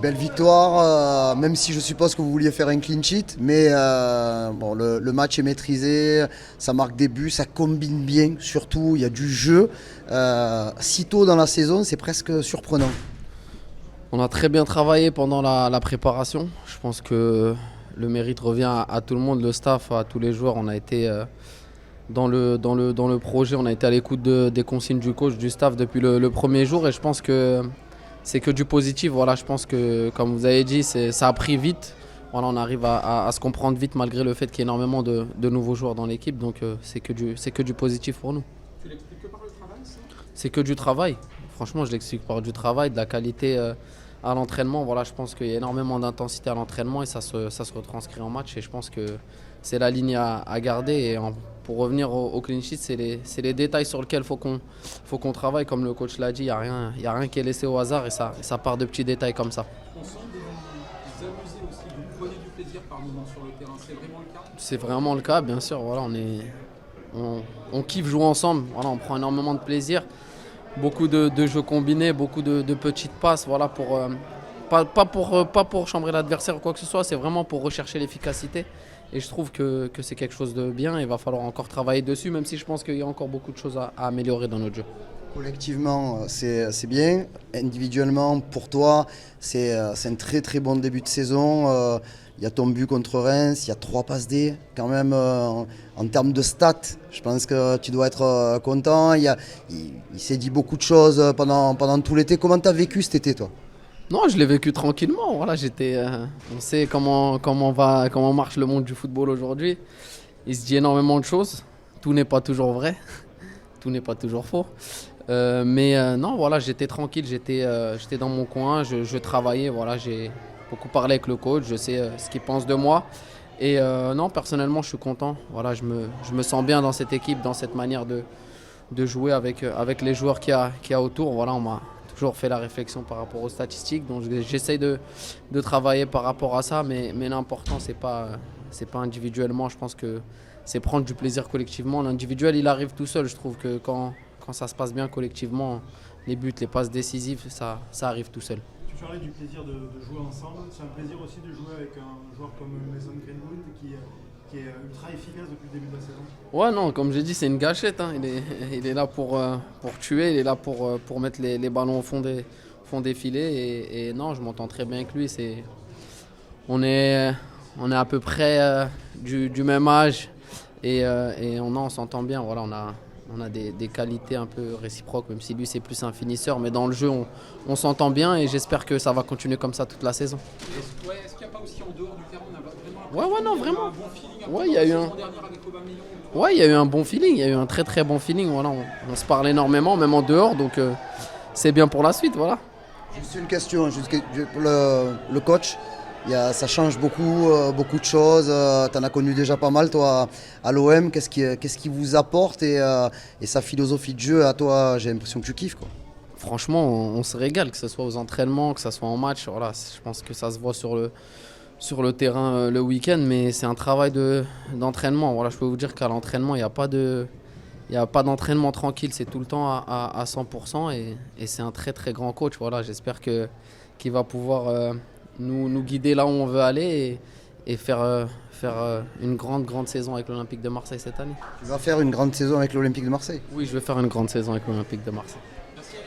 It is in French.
Belle victoire, même si je suppose que vous vouliez faire un clean sheet, mais bon, le match est maîtrisé, ça marque des buts, ça combine bien, surtout il y a du jeu. Si tôt dans la saison, c'est presque surprenant. On a très bien travaillé pendant la préparation. Je pense que le mérite revient à tout le monde, le staff, à tous les joueurs. On a été dans le projet, on a été à l'écoute des consignes du coach, du staff depuis le premier jour et je pense que c'est que du positif. Voilà, je pense que, comme vous avez dit, ça a pris vite. Voilà, on arrive à se comprendre vite malgré le fait qu'il y ait énormément de nouveaux joueurs dans l'équipe. Donc c'est que du positif pour nous. Tu l'expliques que par le travail, ça? C'est que du travail. Franchement, je l'explique par du travail, de la qualité à l'entraînement. Voilà, je pense qu'il y a énormément d'intensité à l'entraînement et ça se retranscrit en match. Et je pense que c'est la ligne à garder. Et pour revenir au clean sheet, c'est les détails sur lesquels faut qu'on travaille. Comme le coach l'a dit, il n'y a rien qui est laissé au hasard et ça part de petits détails comme ça. On sent que vous vous amusez aussi, vous prenez du plaisir par moment sur le terrain. C'est vraiment le cas? C'est vraiment le cas, bien sûr. Voilà, on kiffe jouer ensemble. Voilà, on prend énormément de plaisir. Beaucoup de jeux combinés, beaucoup de petites passes, voilà, pas pour chambrer l'adversaire ou quoi que ce soit, c'est vraiment pour rechercher l'efficacité. Et je trouve que c'est quelque chose de bien. Il va falloir encore travailler dessus, même si je pense qu'il y a encore beaucoup de choses à améliorer dans notre jeu. Collectivement, c'est bien. Individuellement, pour toi, c'est un très très bon début de saison. Il y a ton but contre Reims, il y a 3 passes D. Quand même, en termes de stats, je pense que tu dois être content. Il s'est dit beaucoup de choses pendant tout l'été. Comment tu as vécu cet été, toi? Non, je l'ai vécu tranquillement. Voilà, on sait comment marche le monde du football aujourd'hui. Il se dit énormément de choses. Tout n'est pas toujours vrai. Tout n'est pas toujours faux. Non, voilà, j'étais tranquille. J'étais dans mon coin. Je travaillais. Voilà, j'ai beaucoup parlé avec le coach. Je sais ce qu'il pense de moi. Et non, personnellement, je suis content. Voilà, je me sens bien dans cette équipe, dans cette manière de jouer avec les joueurs qu'il y a autour. Voilà, on m'a toujours fait la réflexion par rapport aux statistiques. Donc j'essaye de travailler par rapport à ça. Mais l'important, c'est pas individuellement. Je pense que c'est prendre du plaisir collectivement. L'individuel, il arrive tout seul. Je trouve que quand ça se passe bien collectivement, les buts, les passes décisives, ça arrive tout seul. Tu parlais du plaisir de jouer ensemble. C'est un plaisir aussi de jouer avec un joueur comme Mason Greenwood qui est ultra efficace depuis le début de la saison. Ouais, non, comme j'ai dit, c'est une gâchette. Hein. Il est là pour tuer, il est là pour mettre les ballons au fond des filets. Et non, je m'entends très bien avec lui. On est à peu près du même âge et on s'entend bien. Voilà, on a des qualités un peu réciproques, même si lui c'est plus un finisseur. Mais dans le jeu, on s'entend bien et j'espère que ça va continuer comme ça toute la saison. Est-ce qu'il n'y a pas aussi en dehors du terrain, on a vraiment Ouais, non, vraiment. un bon feeling Ouais, il y a eu la saison dernière avec Aubameyang? Ouais, il y a eu un bon feeling, il y a eu un très très bon feeling. Voilà, on se parle énormément, même en dehors, donc c'est bien pour la suite. Voilà. Juste une question, pour le coach. Ça change beaucoup de choses. Tu en as connu déjà pas mal, toi, à l'OM. Qu'est-ce qui vous apporte et sa philosophie de jeu à toi? J'ai l'impression que tu kiffes, quoi. Franchement, on se régale, que ce soit aux entraînements, que ce soit en match. Voilà, je pense que ça se voit sur le terrain le week-end, mais c'est un travail d'entraînement. Voilà, je peux vous dire qu'à l'entraînement, il n'y a pas d'entraînement tranquille. C'est tout le temps à 100% et c'est un très très grand coach. Voilà, j'espère qu'il va pouvoir nous guider là où on veut aller et faire une grande saison avec l'Olympique de Marseille cette année. Tu vas faire une grande saison avec l'Olympique de Marseille? Oui, je vais faire une grande saison avec l'Olympique de Marseille.